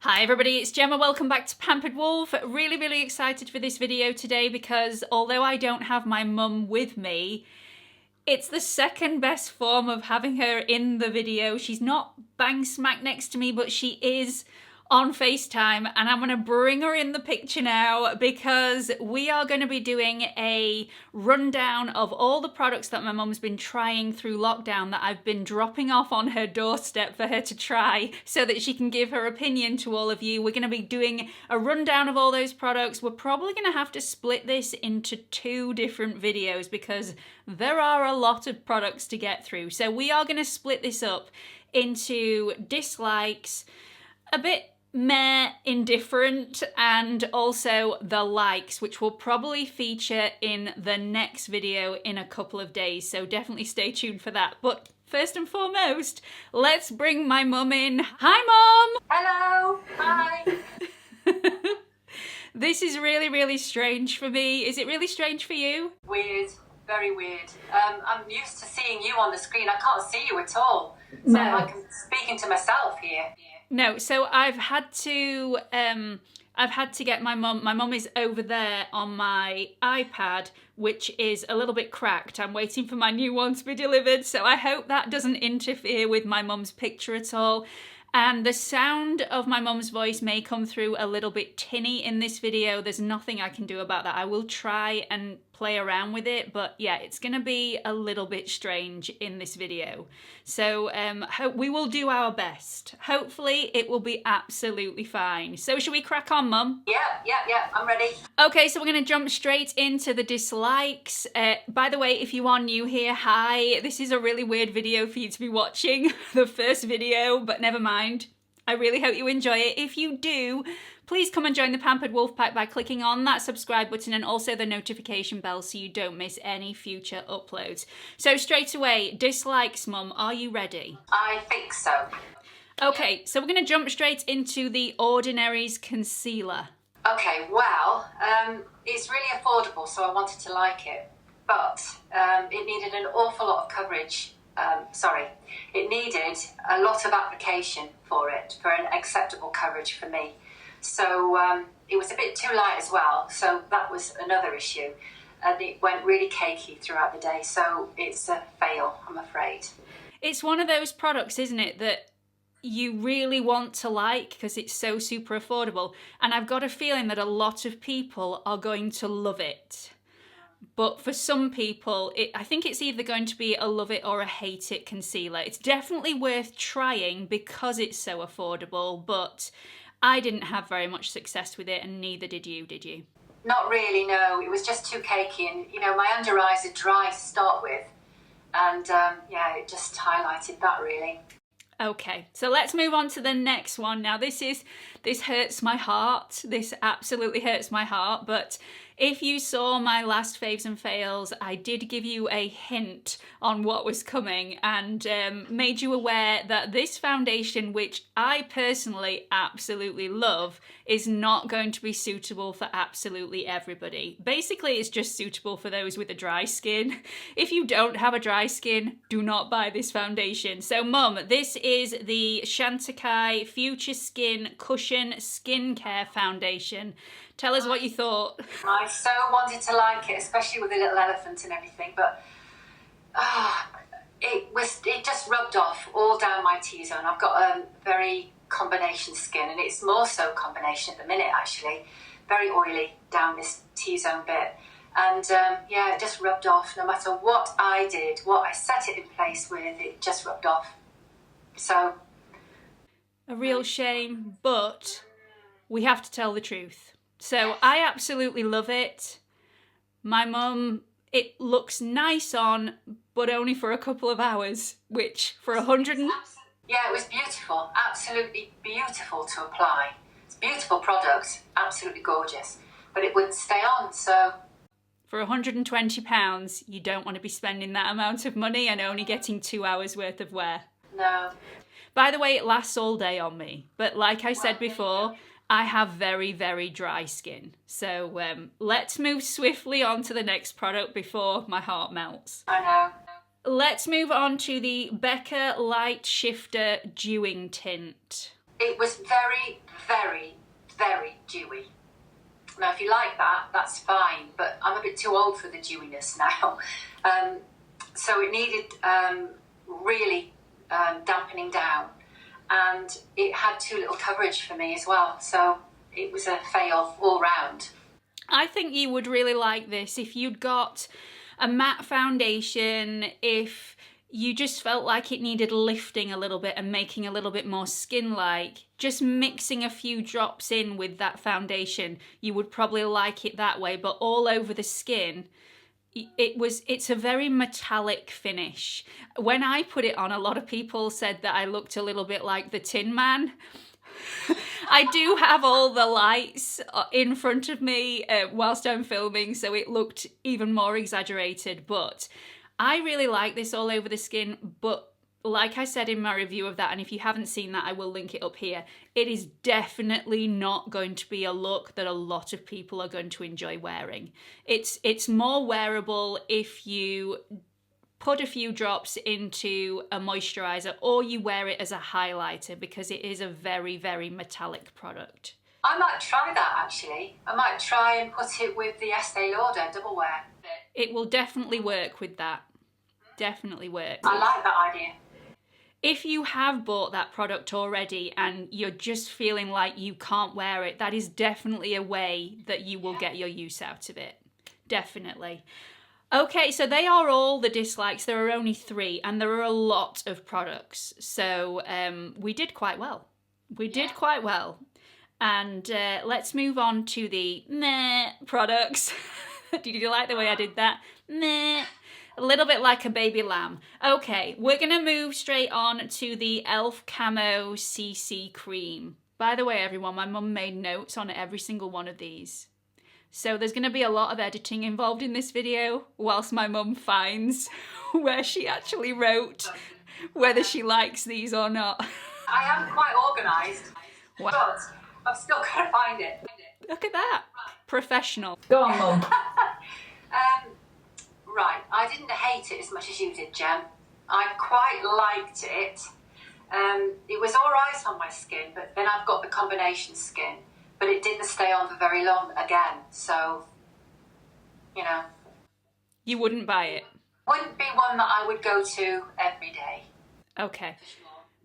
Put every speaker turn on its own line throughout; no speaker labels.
Hi everybody, it's Gemma. Welcome back to Pampered Wolf. Really excited for this video today because although I don't have my mum with me, it's the second best form of having her in the video. She's not bang smack next to me, but she is on FaceTime, and I'm gonna bring her in the picture now because we are gonna be doing a rundown of all the products that my mum's been trying through lockdown that I've been dropping off on her doorstep for her to try so that she can give her opinion to all of you. We're gonna be doing a rundown of all those products. We're probably gonna have to split this into two different videos because there are a lot of products to get through. So we are gonna split this up into dislikes, a bit meh, indifferent, and also the likes, which will probably feature in the next video in a couple of days, so definitely stay tuned for that. But first and foremost, let's bring my mum in. Hi mum!
Hello! Hi!
This is really strange for me. Is it really strange for you?
Weird, very weird. I'm used to seeing you on the screen. I can't see you at all. So
No.
I'm like speaking to myself here.
No, so I've had to get my mum. My mum is over there on my iPad, which is a little bit cracked. I'm waiting for my new one to be delivered, so I hope that doesn't interfere with my mum's picture at all. And the sound of my mum's voice may come through a little bit tinny in this video. There's nothing I can do about that. I will try and play around with it, but yeah, it's gonna be a little bit strange in this video. So we will do our best. Hopefully it will be absolutely fine. So should we crack on, Mum?
Yeah, I'm ready.
Okay, so we're gonna jump straight into the dislikes. By the way, if you are new here, hi. This is a really weird video for you to be watching, the first video, but never mind. I really hope you enjoy it. If you do, please come and join the Pampered Wolf Pack by clicking on that subscribe button and also the notification bell so you don't miss any future uploads. So straight away, dislikes, Mum, are you ready?
I think so.
Okay, so we're gonna jump straight into the Ordinary's concealer.
Okay, well, it's really affordable, so I wanted to like it, but it needed an awful lot of coverage. It needed a lot of application for it, for an acceptable coverage for me. So it was a bit too light as well, so that was another issue. And it went really cakey throughout the day, so it's a fail, I'm afraid.
It's one of those products, isn't it, that you really want to like because it's so super affordable. And I've got a feeling that a lot of people are going to love it. But for some people, I think it's either going to be a love it or a hate it concealer. It's definitely worth trying because it's so affordable, but I didn't have very much success with it, and neither did you, did you?
Not really, no. It was just too cakey, and you know, my under eyes are dry to start with, and yeah, it just highlighted that really.
Okay, so let's move on to the next one. Now this hurts my heart. This absolutely hurts my heart, but if you saw my last faves and fails, I did give you a hint on what was coming and made you aware that this foundation, which I personally absolutely love, is not going to be suitable for absolutely everybody. Basically, it's just suitable for those with a dry skin. If you don't have a dry skin, do not buy this foundation. So Mum, this is the CHANTECAILLE Future Skin Cushion Skincare Foundation. Tell us what you thought.
I so wanted to like it, especially with the little elephant and everything, but it just rubbed off all down my T-zone. I've got a very combination skin, and it's more so combination at the minute actually. Very oily down this T-zone bit, and yeah, it just rubbed off. No matter what I did, what I set it in place with, it just rubbed off. So
a real shame, but we have to tell the truth. So I absolutely love it. My mum, it looks nice on, but only for a couple of hours, which for 100 and...
Yeah, it was beautiful, absolutely beautiful to apply. It's a beautiful product, absolutely gorgeous, but it wouldn't stay on, so...
For £120, you don't want to be spending that amount of money and only getting 2 hours worth of wear.
No.
By the way, it lasts all day on me, but like I said before, I have very dry skin. So let's move swiftly on to the next product before my heart melts.
I know.
Let's move on to the BECCA Light Shifter Dewing Tint.
It was very, very, very dewy. Now, if you like that, that's fine, but I'm a bit too old for the dewiness now. So it needed really dampening down, and it had too little coverage for me as well. So it was a fail all round.
I think you would really like this if you'd got a matte foundation, if you just felt like it needed lifting a little bit and making a little bit more skin-like. Just mixing a few drops in with that foundation, you would probably like it that way, but all over the skin, it's a very metallic finish. When I put it on, a lot of people said that I looked a little bit like the Tin Man. I do have all the lights in front of me whilst I'm filming, so it looked even more exaggerated, but I really like this all over the skin. But like I said in my review of that, and if you haven't seen that, I will link it up here, it is definitely not going to be a look that a lot of people are going to enjoy wearing. It's more wearable if you put a few drops into a moisturiser or you wear it as a highlighter, because it is a very, very metallic product.
I might try that actually. I might try and put it with the Estee Lauder Double Wear.
It will definitely work with that. Definitely work.
I like that idea.
If you have bought that product already and you're just feeling like you can't wear it, that is definitely a way that you will get your use out of it. Definitely. Okay, so they are all the dislikes. There are only 3, and there are a lot of products. So we did quite well. We did quite well. And let's move on to the meh products. Did you like the way I did that? Meh. A little bit like a baby lamb. Okay, we're going to move straight on to the e.l.f. Camo CC Cream. By the way, everyone, my mum made notes on every single one of these. So there's going to be a lot of editing involved in this video whilst my mum finds where she actually wrote whether she likes these or not.
I am quite organised, but I've still got to find it.
Look at that. Professional. Go on, Mum.
Right, I didn't hate it as much as you did, Jem. I quite liked it. It was all right on my skin, but then I've got the combination skin. But it didn't stay on for very long again, so, you know.
You wouldn't buy it?
Wouldn't be one that I would go to every day.
Okay.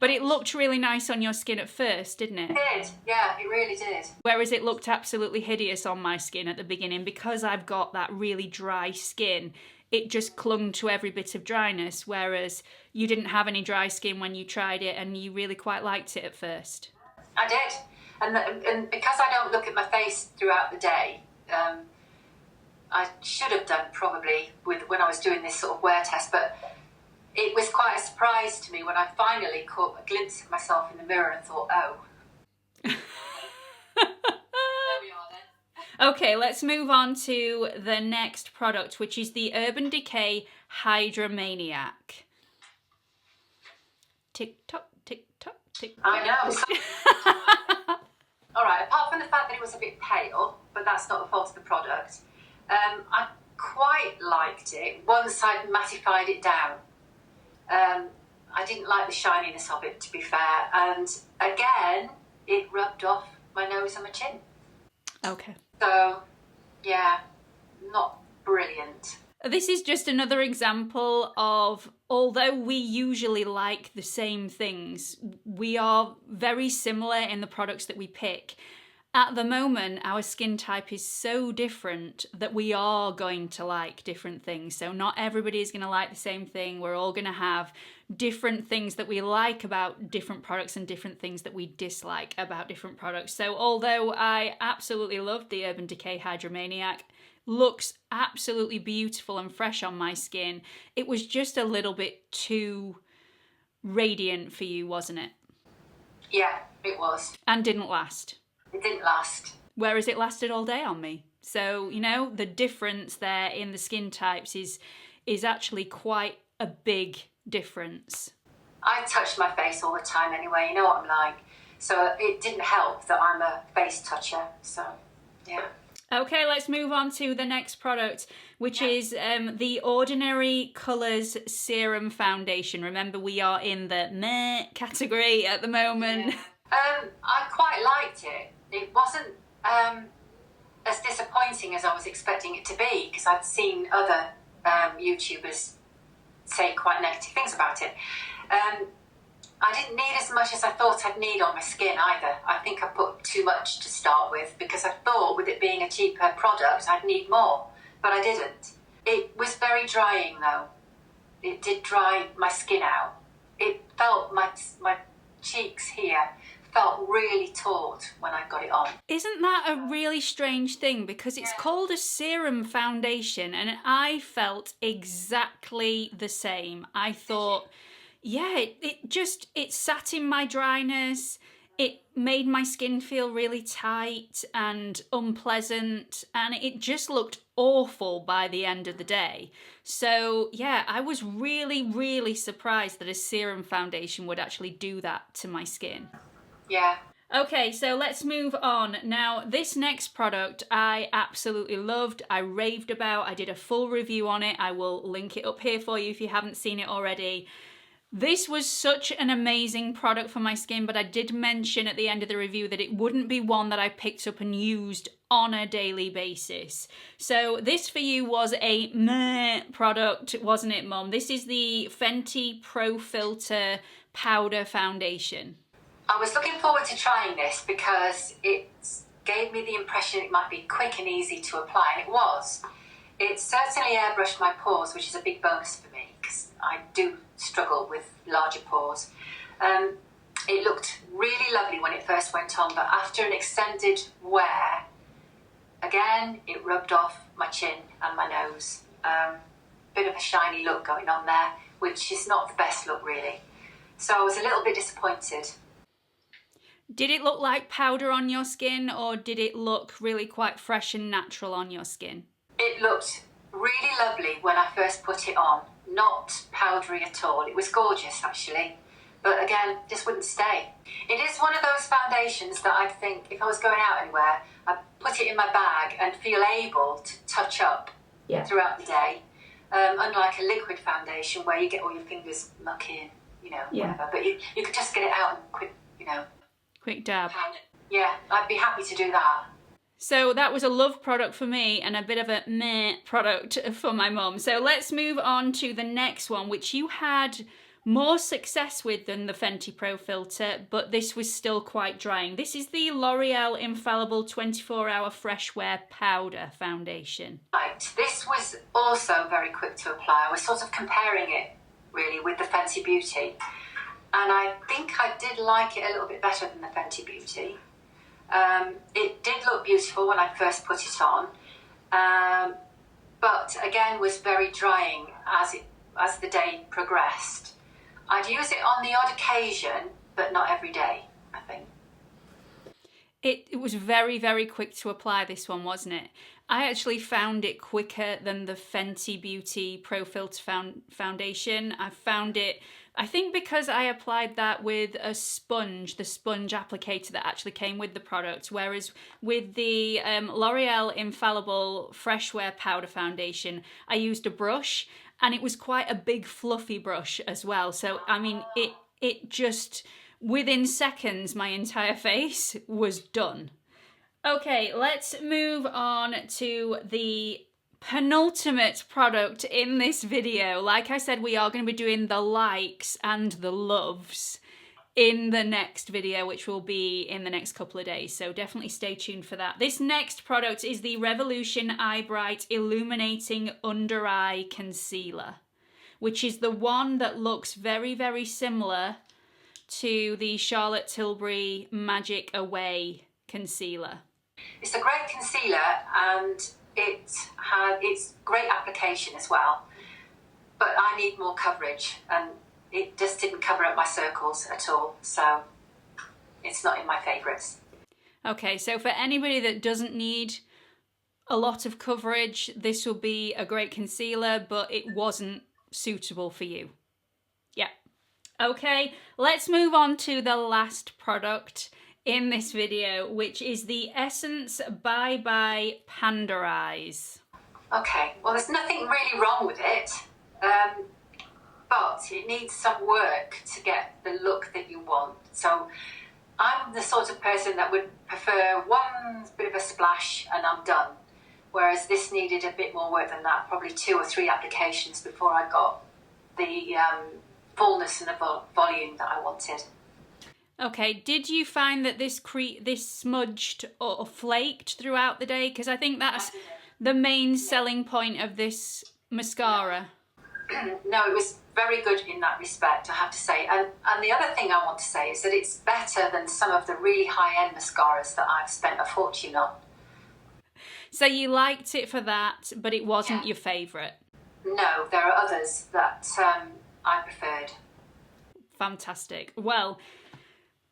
But it looked really nice on your skin at first, didn't it?
It did, yeah, it really did.
Whereas it looked absolutely hideous on my skin at the beginning, because I've got that really dry skin, it just clung to every bit of dryness, whereas you didn't have any dry skin when you tried it and you really quite liked it at first.
I did. And because I don't look at my face throughout the day, I should have done probably when I was doing this sort of wear test, but it was quite a surprise to me when I finally caught a glimpse of myself in the mirror and thought, oh. There we are then.
Okay, let's move on to the next product, which is the Urban Decay Hydromaniac. Tick tock, tick tock, tick tock.
I know. All right, apart from the fact that it was a bit pale, but that's not the fault of the product, I quite liked it once I'd mattified it down. I didn't like the shininess of it, to be fair, and again, it rubbed off my nose and my chin.
Okay.
So, yeah, not brilliant.
This is just another example of, although we usually like the same things, we are very similar in the products that we pick. At the moment, our skin type is so different that we are going to like different things. So not everybody is going to like the same thing. We're all going to have different things that we like about different products and different things that we dislike about different products. So although I absolutely loved the Urban Decay Hydromaniac, looks absolutely beautiful and fresh on my skin, it was just a little bit too radiant for you, wasn't it?
Yeah, it was.
And didn't last.
It didn't last.
Whereas it lasted all day on me. So, you know, the difference there in the skin types is actually quite a big difference.
I touch my face all the time anyway, you know what I'm like. So it didn't help that I'm a face toucher, so yeah.
Okay, let's move on to the next product, which is the Ordinary Colours Serum Foundation. Remember, we are in the meh category at the moment.
I quite liked it. It wasn't as disappointing as I was expecting it to be, because I'd seen other YouTubers say quite negative things about it. I didn't need as much as I thought I'd need on my skin either. I think I put too much to start with, because I thought with it being a cheaper product I'd need more, but I didn't. It was very drying though. It did dry my skin out. It felt, my cheeks here felt really taut when I got it on.
Isn't that a really strange thing? Because it's called a serum foundation, and I felt exactly the same. I thought, yeah, it sat in my dryness. It made my skin feel really tight and unpleasant, and it just looked awful by the end of the day. So yeah, I was really, really surprised that a serum foundation would actually do that to my skin.
Yeah.
Okay, so let's move on. Now, this next product I absolutely loved. I raved about. I did a full review on it. I will link it up here for you if you haven't seen it already. This was such an amazing product for my skin, but I did mention at the end of the review that it wouldn't be one that I picked up and used on a daily basis. So this for you was a meh product, wasn't it, Mum? This is the Fenty Pro Filt'r Powder Foundation.
I was looking forward to trying this because it gave me the impression it might be quick and easy to apply, and it was. It certainly airbrushed my pores, which is a big bonus for me because I do struggle with larger pores. It looked really lovely when it first went on, but after an extended wear, again, it rubbed off my chin and my nose. Bit of a shiny look going on there, which is not the best look really. So I was a little bit disappointed.
Did it look like powder on your skin, or did it look really quite fresh and natural on your skin?
It looked really lovely when I first put it on, not powdery at all. It was gorgeous actually, but again, just wouldn't stay. It is one of those foundations that I think if I was going out anywhere, I'd put it in my bag and feel able to touch up throughout the day, unlike a liquid foundation where you get all your fingers mucky and, you know, whatever. But you could just get it out and quick, you know.
Quick dab.
Yeah, I'd be happy to do that.
So that was a love product for me and a bit of a meh product for my mum. So let's move on to the next one, which you had more success with than the Fenty Pro Filt'r, but this was still quite drying. This is the L'Oreal Infallible 24-Hour Freshwear Powder Foundation.
Right, this was also very quick to apply. I was sort of comparing it really with the Fenty Beauty. And I think I did like it a little bit better than the Fenty Beauty. It did look beautiful when I first put it on, but again was very drying as the day progressed. I'd use it on the odd occasion, but not every day, I think.
It was very, very quick to apply, this one, wasn't it? I actually found it quicker than the Fenty Beauty Pro Filt'r Foundation. I found it, I think because I applied that with a sponge, the sponge applicator that actually came with the product, whereas with the L'Oreal Infallible Freshwear Powder Foundation, I used a brush, and it was quite a big fluffy brush as well. So, I mean, it just, within seconds, my entire face was done. Okay, let's move on to the penultimate product in this video. Like I said, we are going to be doing the likes and the loves in the next video, which will be in the next couple of days, so definitely stay tuned for that. This next product is the Revolution Eye Bright Illuminating Under Eye Concealer, which is the one that looks very, very similar to the Charlotte Tilbury Magic Away concealer.
It's a great concealer and it's great application as well, but I need more coverage and it just didn't cover up my circles at all, so it's not in my favourites.
Okay, so for anybody that doesn't need a lot of coverage, this will be a great concealer, but it wasn't suitable for you. Yeah. Okay, let's move on to the last product in this video, which is the Essence Bye Bye Panda Eyes. Okay, well there's nothing really wrong with it,
but it needs some work to get the look that you want. So I'm the sort of person that would prefer one bit of a splash and I'm done. Whereas this needed a bit more work than that, probably 2 or 3 applications before I got the fullness and the volume that I wanted.
Okay, did you find that this smudged or flaked throughout the day? Because I think that's the main selling point of this mascara.
No, it was very good in that respect, I have to say. And the other thing I want to say is that it's better than some of the really high-end mascaras that I've spent a fortune on.
So you liked it for that, but it wasn't your favourite?
No, there are others that I preferred.
Fantastic. Well,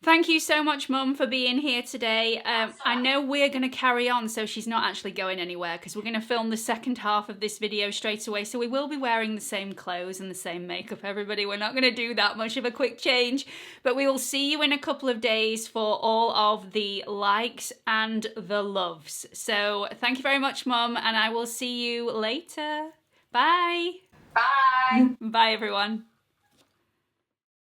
thank you so much, Mum, for being here today. I know we're going to carry on, so she's not actually going anywhere, because we're going to film the second half of this video straight away. So we will be wearing the same clothes and the same makeup, everybody. We're not going to do that much of a quick change, but we will see you in a couple of days for all of the likes and the loves. So thank you very much, Mum, and I will see you later. Bye.
Bye.
Bye, everyone.